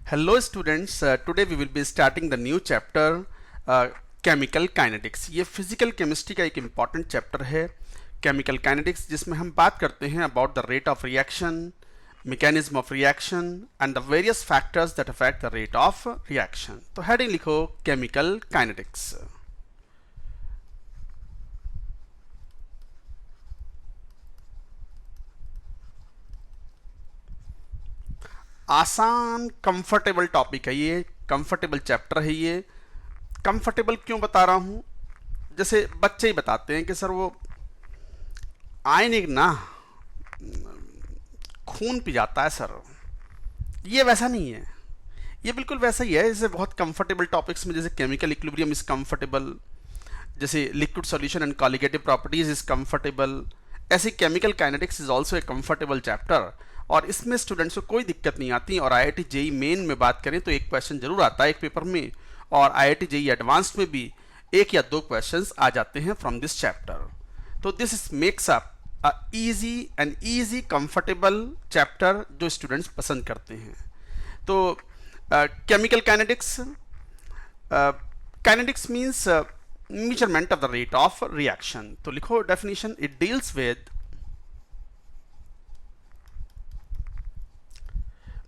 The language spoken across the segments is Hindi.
Hello students, today we will be starting the new chapter chemical kinetics। ये physical chemistry का एक important chapter है chemical kinetics, जिसमें हम बात करते हैं about the rate of reaction, mechanism of reaction and the various factors that affect the rate of reaction। तो heading लिखो chemical kinetics। आसान कंफर्टेबल टॉपिक है ये, कंफर्टेबल चैप्टर है ये। कंफर्टेबल क्यों बता रहा हूं? जैसे बच्चे ही बताते हैं कि सर वो आयनिक ना खून पी जाता है सर। ये वैसा नहीं है, ये बिल्कुल वैसा ही है जैसे बहुत कंफर्टेबल टॉपिक्स में, जैसे केमिकल इक्विलिब्रियम इज कंफर्टेबल, जैसे liquid solution and colligative properties is comfortable, ऐसे chemical kinetics is also a comfortable chapter. और इसमें स्टूडेंट्स को कोई दिक्कत नहीं आती। और आईआईटी जेई मेन में बात करें तो एक क्वेश्चन जरूर आता है एक पेपर में, और आईआईटी जेई एडवांस्ड में भी एक या दो क्वेश्चंस आ जाते हैं फ्रॉम दिस चैप्टर। तो this makes up a easy comfortable chapter जो स्टूडेंट्स पसंद करते हैं। तो chemical kinetics, kinetics means measurement of the rate of reaction। तो लिखो definition, it deals with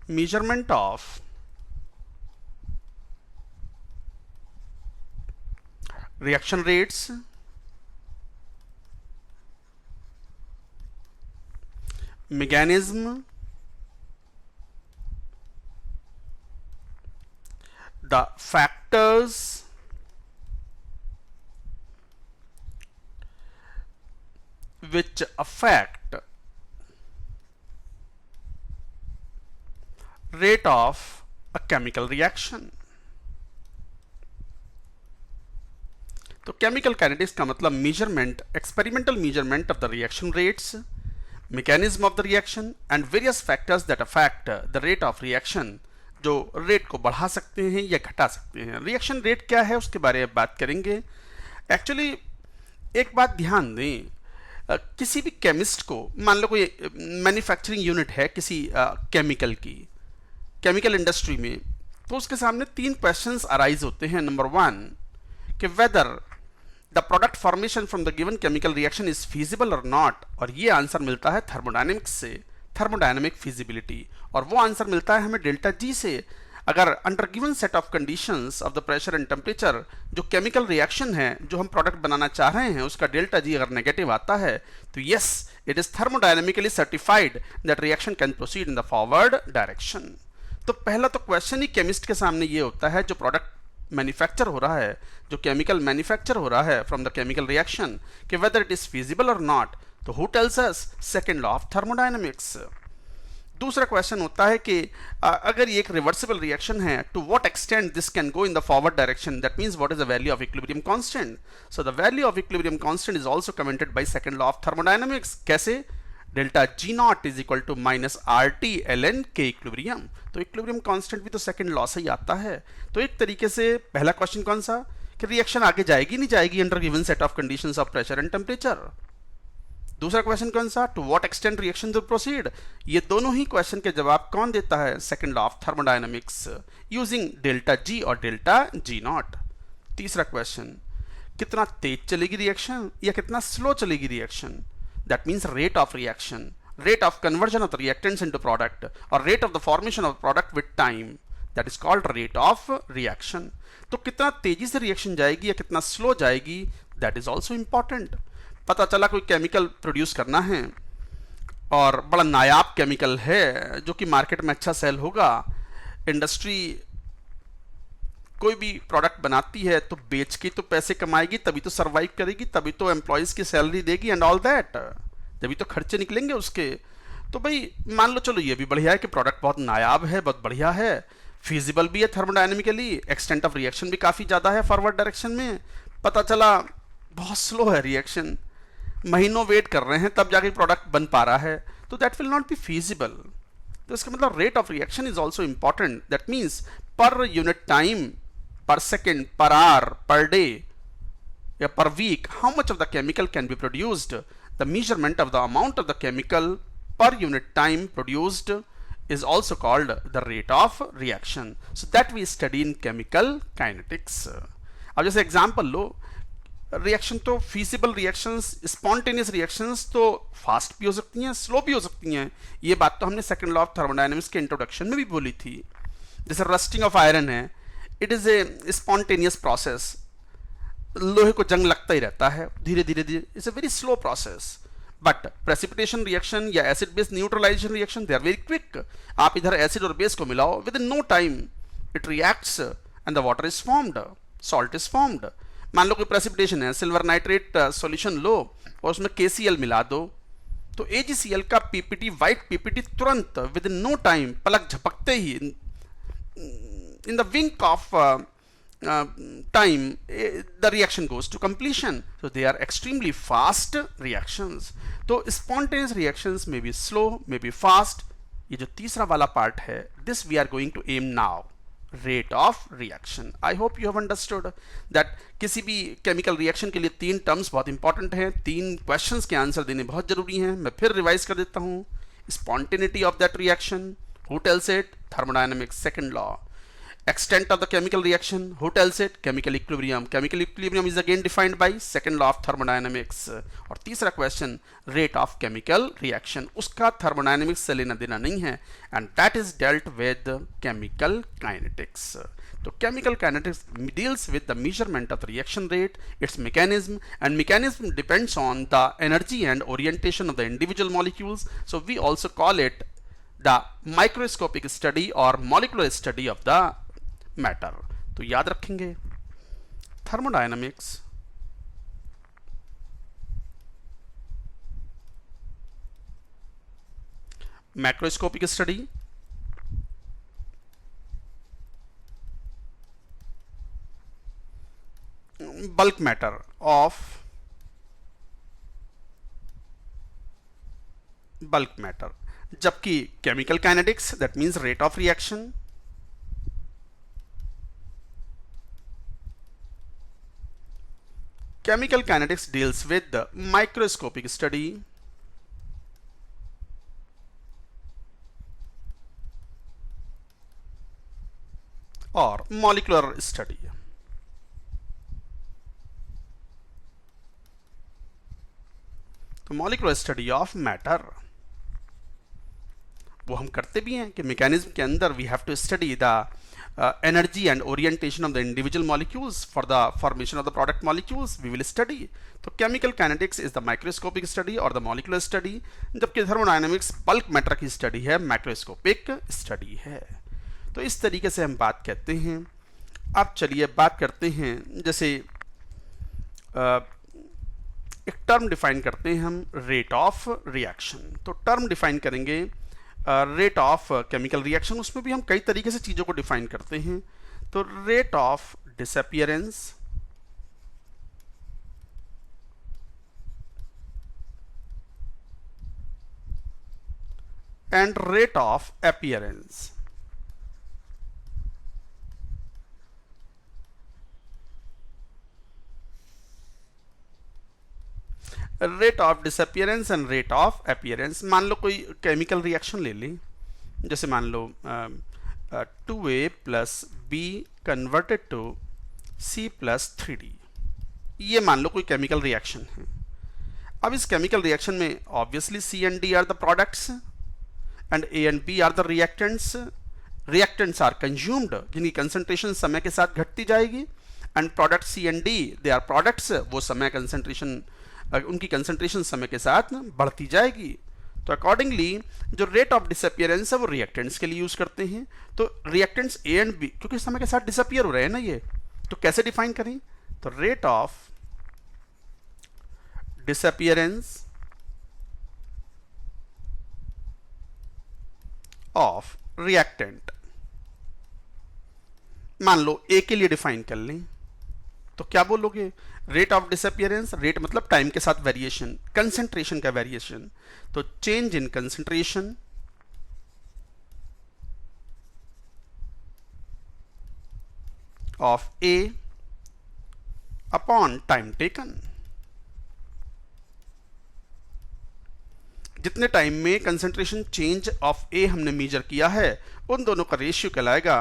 measurement of reaction rates, mechanism, the factors which affect rate of a chemical reaction। तो केमिकल काइनेटिक्स का मतलब measurement, experimental measurement of the reaction rates, mechanism of the reaction and various factors that affect the rate of reaction, जो रेट को बढ़ा सकते हैं या घटा सकते हैं। रिएक्शन रेट क्या है उसके बारे में बात करेंगे। एक्चुअली एक बात ध्यान दें, किसी भी केमिस्ट को, मान लो कोई मैन्युफैक्चरिंग यूनिट है किसी केमिकल की, केमिकल इंडस्ट्री में, तो उसके सामने तीन क्वेश्चंस अराइज होते हैं। नंबर वन, कि whether the product formation from the given chemical reaction is feasible और नॉट, और ये आंसर मिलता है थर्मोडायनेमिक्स से, थर्मोडायनेमिक फिजिबिलिटी। और वो आंसर मिलता है हमें डेल्टा जी से। अगर under given set of conditions of the pressure and temperature, जो केमिकल रिएक्शन है जो हम प्रोडक्ट बनाना चाह रहे हैं, उसका डेल्टा जी अगर नेगेटिव आता है तो yes, it is thermodynamically certified that reaction can proceed in the forward direction. तो पहला तो क्वेश्चन ही केमिस्ट के सामने ये होता है, जो प्रोडक्ट मैन्युफैक्चर हो रहा है, जो केमिकल मैन्युफैक्चर हो रहा है फ्रॉम द केमिकल रिएक्शन, कि वेदर इट इज फिजिबल और नॉट। तो who tells us? Second law of thermodynamics. दूसरा क्वेश्चन होता है कि अगर ये एक रिवर्सिबल रिएक्शन है, to what extent this can go in the forward direction, that means what is the value of equilibrium constant. So the value of equilibrium constant is also commented by second law of thermodynamics. कैसे? Delta G not is equal to minus R T L N K equilibrium. तो इक्विलिब्रियम कांस्टेंट भी तो सेकंड लॉ से ही आता है। तो एक तरीके से पहला क्वेश्चन कौन सा, कि रिएक्शन आगे जाएगी नहीं जाएगी under given set of conditions of pressure and temperature. दूसरा क्वेश्चन कौन सा, to what extent reaction will proceed. ये दोनों ही क्वेश्चन के जवाब कौन देता है? Second law of thermodynamics, using delta G और डेल्टा जी नॉट। तीसरा क्वेश्चन, कितना तेज चलेगी रिएक्शन या कितना स्लो चलेगी reaction, that means rate of reaction, rate of conversion of the reactants into product, और rate of the formation of product with time, that is called rate of reaction. तो कितना तेजी से रिएक्शन जाएगी या कितना स्लो जाएगी, दैट इज ऑल्सो इंपॉर्टेंट। पता चला कोई केमिकल प्रोड्यूस करना है और बड़ा नायाब केमिकल है जो कि मार्केट में अच्छा सेल होगा, इंडस्ट्री कोई भी प्रोडक्ट बनाती है तो बेच के तो पैसे कमाएगी, तभी तो सरवाइव करेगी, तभी तो एम्प्लॉयज़ की सैलरी देगी एंड ऑल दैट, तभी तो खर्चे निकलेंगे उसके। तो भाई मान लो चलो ये भी बढ़िया है कि प्रोडक्ट बहुत नायाब है, बहुत बढ़िया है, फिजिबल भी है थर्मोडायनेमिकली, एक्सटेंट ऑफ रिएक्शन भी काफ़ी ज़्यादा है फॉरवर्ड डायरेक्शन में। पता चला बहुत स्लो है रिएक्शन, महीनों वेट कर रहे हैं तब जाके प्रोडक्ट बन पा रहा है, तो that will not be feasible. तो इसका मतलब rate of reaction is also important. That means per unit time, per second, per hour, per day या per week, how much of the chemical can be produced. The measurement of the amount of the chemical per unit time produced is also called the rate of reaction. So that we study in chemical kinetics. अब जैसे एग्जांपल लो, रिएक्शन तो फिजिबल रिएक्शंस, स्पॉन्टेनियस रिएक्शंस तो फास्ट भी हो सकती हैं, स्लो भी हो सकती हैं। ये बात तो हमने सेकंड लॉ ऑफ थर्मोडायनेमिक्स के इंट्रोडक्शन में भी बोली थी। जैसे रस्टिंग ऑफ आयरन है, it is a spontaneous process, लोहे को जंग लगता ही रहता है धीरे धीरे धीरे, it's a very slow process. But precipitation reaction या acid base neutralisation reaction, they are very quick. आप इधर एसिड और बेस को मिलाओ, within no time it reacts and the water is formed, salt is formed. मान लो कोई प्रेसिपिटेशन है, सिल्वर नाइट्रेट सॉल्यूशन लो और उसमें KCl मिला दो, तो AgCl का पीपीटी, वाइट पीपीटी, तुरंत विद इन नो टाइम, पलक झपकते ही, in the wink of time, the reaction goes to completion. So they are extremely fast reactions. तो spontaneous reactions may be slow, may be fast. ये जो तीसरा वाला पार्ट है, this we are going to aim now, rate of reaction. I hope you have understood that किसी भी केमिकल रिएक्शन के लिए तीन टर्म्स बहुत इंपॉर्टेंट हैं, तीन क्वेश्चंस के आंसर देने बहुत जरूरी हैं। मैं फिर रिवाइज कर देता हूँ। Spontaneity of that reaction, who tells it? Thermodynamics second law. Extent of the chemical reaction, who tells it? Chemical equilibrium. Chemical equilibrium is again defined by second law of thermodynamics. और तीसरा question, rate of chemical reaction, उसका thermodynamics से लेना देना नहीं है, and that is dealt with chemical kinetics. तो chemical kinetics deals with the measurement of the reaction rate, its mechanism, and mechanism depends on the energy and orientation of the individual molecules. So we also call it the microscopic study or molecular study of the matter. तो याद रखेंगे, thermodynamics macroscopic study, bulk matter of bulk matter, जबकि chemical kinetics that means rate of reaction, chemical kinetics deals with the microscopic study or molecular study. तो molecular study of matter वो हम करते भी हैं कि मैकेनिज्म के अंदर we have to study the energy and orientation of the individual molecules for the formation of the product molecules we will study. तो chemical kinetics is the microscopic study or the molecular study, जबकि thermodynamics bulk matter की study है, macroscopic study है। तो इस तरीके से हम बात कहते हैं। अब चलिए बात करते हैं, जैसे एक टर्म डिफाइन करते हैं हम, रेट ऑफ रिएक्शन। तो टर्म डिफाइन करेंगे रेट ऑफ केमिकल रिएक्शन, उसमें भी हम कई तरीके से चीज़ों को डिफाइन करते हैं। तो rate of disappearance, and rate of appearance. Rate of disappearance and rate of appearance. मान लो कोई केमिकल रिएक्शन ले लें, जैसे मान लो 2A plus B converted to C plus 3D, ये मान लो कोई केमिकल रिएक्शन है। अब इस केमिकल रिएक्शन में obviously C and D are the products and A and B are the reactants. Reactants are consumed, जिनकी कंसंट्रेशन समय के साथ घटती जाएगी, and product C and D they are products, वो समय कंसंट्रेशन, उनकी कंसंट्रेशन समय के साथ बढ़ती जाएगी। तो अकॉर्डिंगली जो रेट ऑफ डिसअपियरेंस है वो रिएक्टेंट्स के लिए यूज करते हैं। तो रिएक्टेंट्स ए एंड बी क्योंकि समय के साथ डिसअपियर हो रहे हैं ना ये, तो कैसे डिफाइन करें? तो rate of disappearance of reactant, मान लो ए के लिए डिफाइन कर लें, तो क्या बोलोगे? रेट ऑफ डिसअपियरेंस, रेट मतलब टाइम के साथ वेरिएशन, कंसंट्रेशन का वेरिएशन, तो change in concentration of A upon time taken. जितने टाइम में कंसंट्रेशन चेंज ऑफ ए हमने मेजर किया है उन दोनों का रेशियो कहलाएगा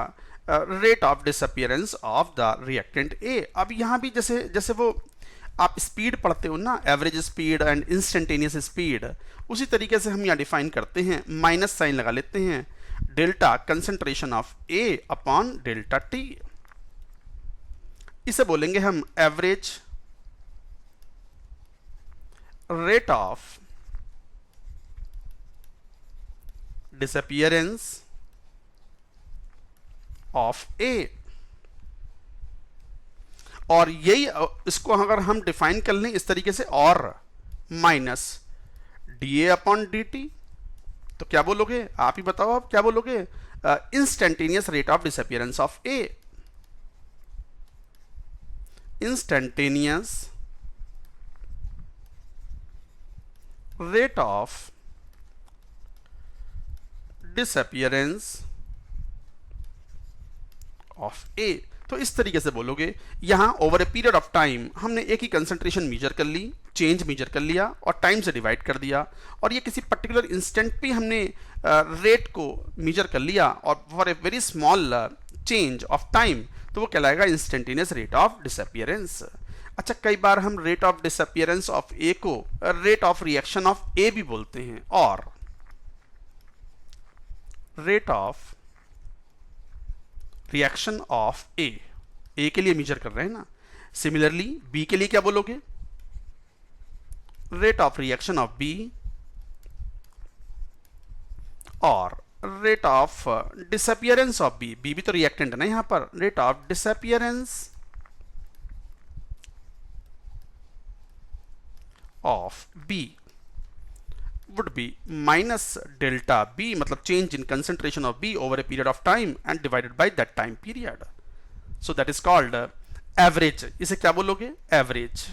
rate of disappearance of the reactant A. अब यहाँ भी जैसे जैसे वो आप स्पीड पढ़ते हो ना, average speed and instantaneous speed, उसी तरीके से हम यहाँ डिफाइन करते हैं, माइनस साइन लगा लेते हैं, delta concentration of A upon delta T. इसे बोलेंगे हम average rate of disappearance of A. और यही इसको अगर हम डिफाइन कर लें इस तरीके से, और minus D A upon D T, तो क्या बोलोगे? आप ही बताओ, आप क्या बोलोगे? Instantaneous rate of disappearance of A, instantaneous rate of disappearance of A. तो इस तरीके से बोलोगे। यहां over a period of time हमने एक ही कंसंट्रेशन मेजर कर ली, चेंज मेजर कर लिया और टाइम से डिवाइड कर दिया, और ये किसी पर्टिकुलर इंस्टेंट पे हमने रेट को मेजर कर लिया और for a very small change of time, तो वो कहलाएगा इंस्टेंटेनियस रेट ऑफ डिसअपियरेंस। अच्छा, कई बार हम रेट ऑफ डिसअपियरेंस ऑफ ए को रेट ऑफ रिएक्शन ऑफ ए भी बोलते हैं, और रेट ऑफ रिएक्शन ऑफ ए के लिए मेजर कर रहे हैं ना। सिमिलरली बी के लिए क्या बोलोगे? Rate of reaction of B, और rate of disappearance of B, B भी तो रिएक्टेंट है ना यहां पर, rate of disappearance of B would be minus delta B, मतलब change in concentration of B over a period of time and divided by that time period. So that is called average. इसे क्या बोलोगे? Average.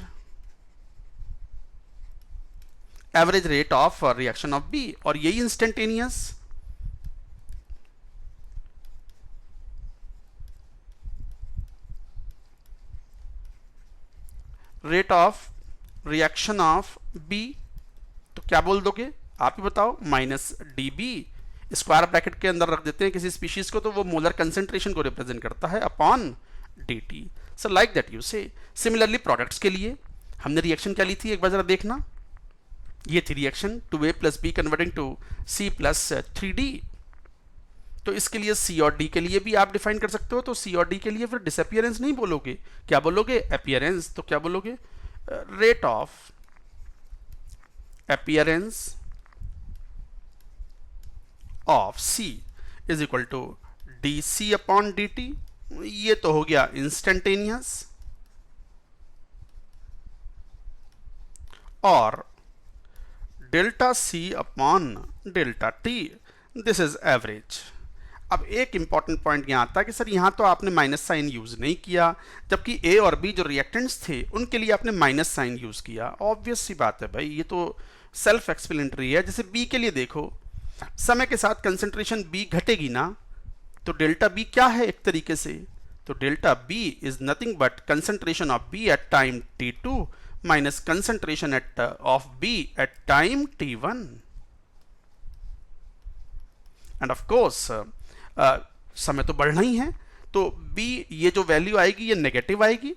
Average rate of reaction of B, और यही instantaneous rate of reaction of B, तो क्या बोल दोगे? आप ही बताओ। Minus D B, square bracket के अंदर रख देते हैं किसी स्पीशीज को, तो वो मोलर कंसेंट्रेशन को रिप्रेजेंट करता है, upon D T. So like that you से। सिमिलरली प्रोडक्ट्स के लिए हमने रिएक्शन क्या ली थी, एक बार जरा देखना। ये थी reaction 2a plus B converting to c plus 3d। तो इसके लिए c और d के लिए भी आप डिफाइन कर सकते हो। तो c और d के लिए फिर डिसअपियरेंस नहीं बोलोगे, क्या बोलोगे? अपीयरेंस। तो क्या बोलोगे? Rate of appearance of C is equal to dC upon dt। ये तो हो गया इंस्टेंटेनियस, और delta C upon delta T, this is average. अब एक इंपॉर्टेंट पॉइंट यहाँ आता है कि सर यहाँ तो आपने माइनस साइन यूज नहीं किया, जबकि ए और बी जो रिएक्टेंट्स थे उनके लिए आपने माइनस साइन यूज किया। ऑब्वियस सी बात है भाई, ये तो सेल्फ एक्सप्लेनेटरी है। जैसे बी के लिए देखो, समय के साथ कंसंट्रेशन बी घटेगी ना, तो डेल्टा बी क्या है एक तरीके से? तो delta B is nothing but concentration of B at time t2 minus concentration at of B at time t1। And of course समय तो बढ़ना ही है, तो बी ये जो वैल्यू आएगी ये नेगेटिव आएगी।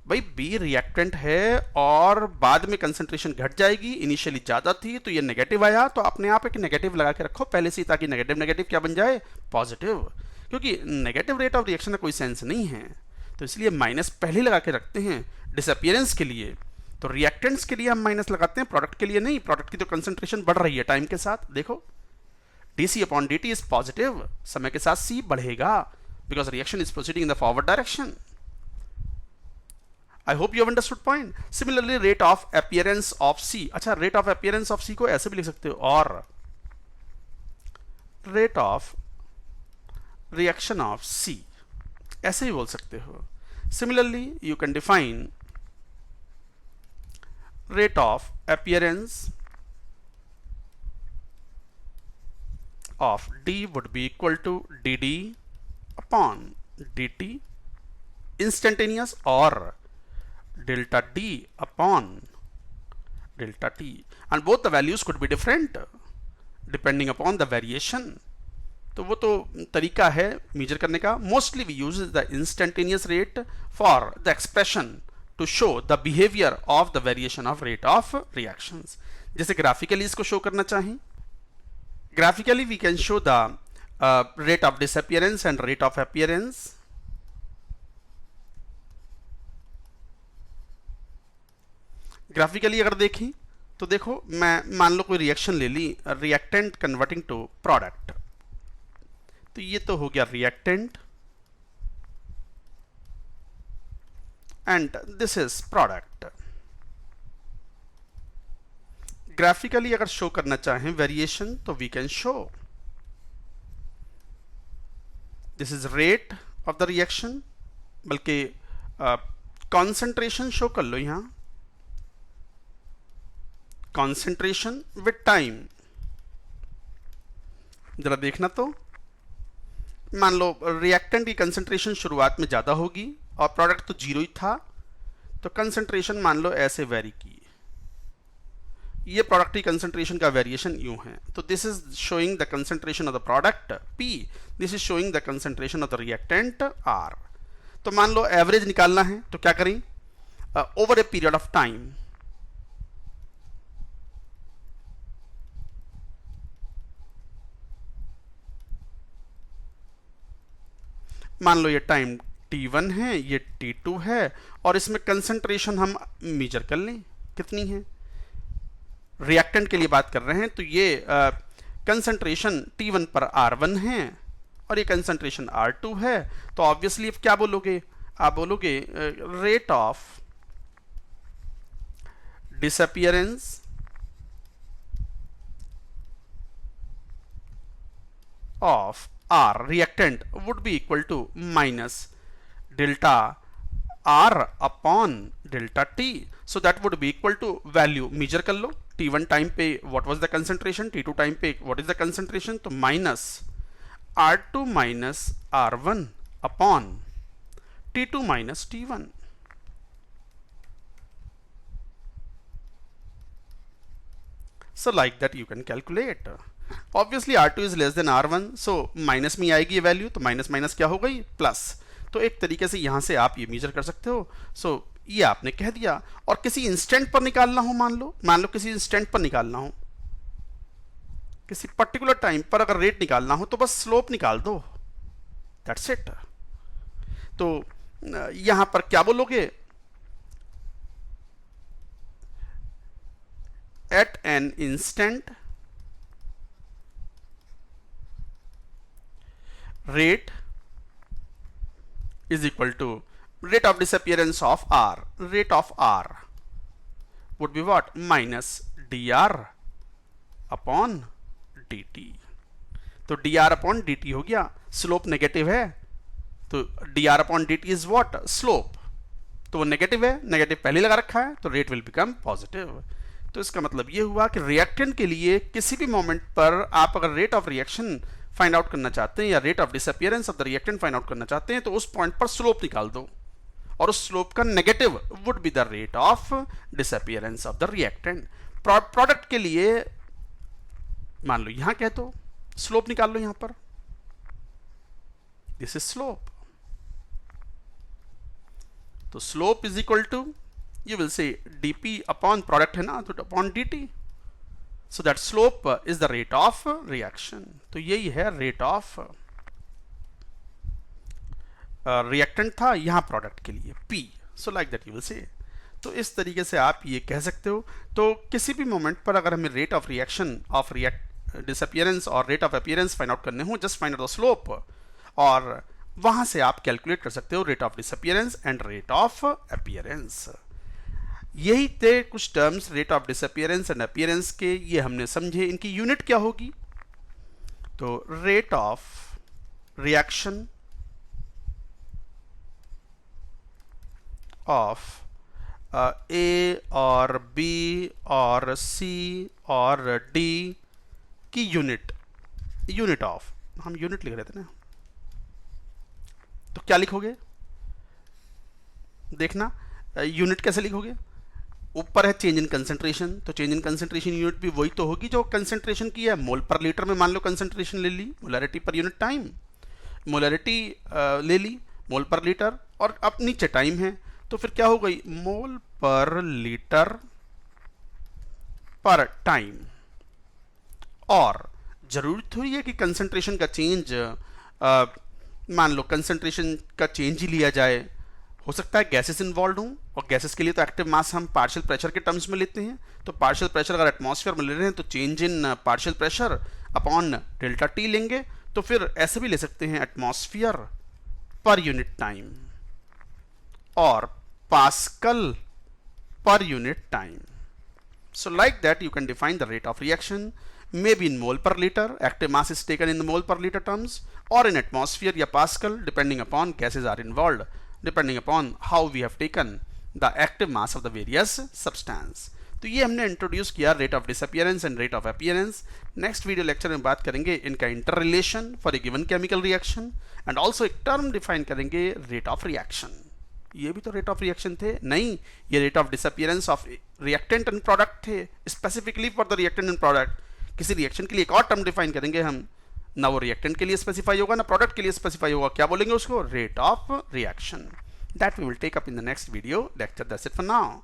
भाई बी रिएक्टेंट है और बाद में कंसंट्रेशन घट जाएगी, इनिशियली ज़्यादा थी तो ये नेगेटिव आया, तो अपने आप एक नेगेटिव लगा के रखो पहले से, ताकि नेगेटिव नेगेटिव क्या बन जाए? पॉजिटिव। क्योंकि नेगेटिव रेट ऑफ रिएक्शन का कोई सेंस नहीं है, तो इसलिए माइनस पहले लगा के रखते हैं डिसअपियरेंस के लिए। तो रिएक्टेंट्स के लिए हम माइनस लगाते हैं, प्रोडक्ट के लिए नहीं। प्रोडक्ट की तो कंसंट्रेशन बढ़ रही है टाइम के साथ, देखो dC upon dt is positive, समय के साथ C बढ़ेगा because reaction is proceeding in the forward direction. I hope you have understood point. Similarly, rate of appearance of C. अच्छा, rate of appearance of C को ऐसे भी लिख सकते हो, और rate of reaction of C ऐसे भी बोल सकते हो। Similarly, you can define rate of appearance of D would be equal to dd upon dt instantaneous, or delta D upon delta t, and both the values could be different depending upon the variation. तो वो तो तरीका है मेजर करने का. Mostly we use the instantaneous rate for the expression to show the behaviour of the variation of rate of reactions. जैसे ग्राफिकली इसको शो करना चाहें, graphically we can show the rate of disappearance and rate of appearance. ग्राफिकली अगर देखें तो देखो, मैं मान लो कोई रिएक्शन ले ली, रिएक्टेंट कन्वर्टिंग टू प्रोडक्ट. तो ये तो हो गया reactant and this is product. Graphically अगर शो करना चाहें वेरिएशन तो we can show this is rate of the reaction, बल्कि कॉन्सेंट्रेशन शो कर लो यहां, कॉन्सेंट्रेशन विद टाइम. जरा देखना, तो मान लो रिएक्टेंट की कंसेंट्रेशन शुरुआत में ज्यादा होगी और प्रोडक्ट तो जीरो ही था, तो कंसेंट्रेशन मान लो ऐसे वेरी की. ये प्रोडक्ट की कंसेंट्रेशन का वेरिएशन यूं है. तो this is showing the concentration of the product P, this is showing the concentration of the reactant R. तो मान लो एवरेज निकालना है, तो क्या करें, over a period of time. मान लो ये टाइम T1 है, ये T2 है, और इसमें कंसेंट्रेशन हम मेजर कर लें कितनी है. रिएक्टेंट के लिए बात कर रहे हैं, तो ये कंसेंट्रेशन T1 पर R1 है और ये कंसेंट्रेशन R2 है. तो ऑब्वियसली अब क्या बोलोगे, आप बोलोगे rate of disappearance of R reactant would be equal to minus delta R upon delta T. So that would be equal to value measure कर लो. T1 टाइम पे what was the concentration, T2 time पे what is the concentration, तो minus R2 minus R1 upon T2 minus T1. So like that you can calculate. Obviously R2 is less than R1, so minus में आएगी ये वैल्यू, तो माइनस माइनस क्या हो गई, प्लस. तो एक तरीके से यहां से आप ये मेजर कर सकते हो. सो ये आपने कह दिया. और किसी इंस्टेंट पर निकालना हो, मान लो किसी इंस्टेंट पर निकालना हो, किसी पर्टिकुलर टाइम पर अगर रेट निकालना हो, तो बस स्लोप निकाल दो, दैट्स इट. तो यहां पर क्या बोलोगे, at an instant rate is equal to rate of disappearance of R. Rate of R would be what, minus dr upon dt. तो dr upon dt हो गया. स्लोप नेगेटिव है, तो dr upon dt is what, slope. तो वो नेगेटिव है, नेगेटिव पहले लगा रखा है, तो रेट विल बिकम पॉजिटिव. तो इसका मतलब ये हुआ कि रिएक्टेंट के लिए किसी भी मोमेंट पर आप अगर rate of reaction find out करना चाहते हैं या rate of disappearance of the reactant find out करना चाहते हैं, तो उस पॉइंट पर स्लोप निकाल दो, और उस स्लोप का negative would be the rate of disappearance of the reactant. Product के लिए मान लो यहां कह दो, स्लोप निकाल लो यहां पर, दिस इज स्लोप. तो slope is equal to, you will say dp upon product है ना, तो upon dt. So that slope is the rate of reaction. तो यही है रेट ऑफ रिएक्टेंट था, यहां प्रोडक्ट के लिए P. So like that you will say. तो इस तरीके से आप ये कह सकते हो. तो किसी भी मोमेंट पर अगर हमें rate of reaction of disappearance और rate of appearance find out करने हो, just find out the slope, और वहां से आप कैलकुलेट कर सकते हो rate of disappearance and rate of appearance. यही थे कुछ terms rate of disappearance and appearance के, ये हमने समझे. इनकी यूनिट क्या होगी, तो rate of reaction of A और बी और सी और डी की यूनिट ऑफ, हम यूनिट लिख रहे थे ना, तो क्या लिखोगे, देखना यूनिट कैसे लिखोगे, ऊपर है चेंज इन कंसंट्रेशन, तो चेंज इन कंसंट्रेशन यूनिट भी वही तो होगी जो कंसंट्रेशन की है, मोल पर लीटर में मान लो कंसंट्रेशन ले ली, molarity per unit time, molarity ले ली मोल पर लीटर, और अब नीचे टाइम है, तो फिर क्या हो गई, मोल पर लीटर पर टाइम। और जरूरी थोड़ी है कि कंसंट्रेशन का चेंज मान लो कंसंट्रेशन का चेंज ही लिया जाए, हो सकता है गैसेस इन्वॉल्व हों, और गैसेस के लिए तो एक्टिव मास हम पार्शियल प्रेशर के टर्म्स में लेते हैं, तो पार्शियल प्रेशर अगर एटमॉस्फेयर में ले रहे हैं तो change in partial pressure upon delta T लेंगे, तो फिर ऐसे भी ले सकते हैं एटमॉस्फेयर पर यूनिट टाइम और pascal per unit time. So like that you can define the rate of reaction, maybe in mole per liter, active mass is taken in the mole per liter terms, or in atmosphere या Pascal, depending upon gases are involved, depending upon how we have taken the active mass of the various substance. तो ये हमने इंट्रोड्यूस किया rate of disappearance and rate of appearance. Next video lecture में बात करेंगे इनका interrelation for a given chemical reaction, and also एक टर्म डिफाइन करेंगे रेट ऑफ रिएक्शन। ये भी तो रेट ऑफ रिएक्शन थे, नहीं, ये rate of disappearance of reactant and product थे, specifically for the reactant and product. किसी रिएक्शन के लिए एक और टर्म डिफाइन करेंगे हम, ना वो रिएक्टेंट के लिए स्पेसिफाई होगा ना प्रोडक्ट के लिए स्पेसिफाई होगा, क्या बोलेंगे उसको, rate of reaction. That we will take up in the next video lecture. That's it for now.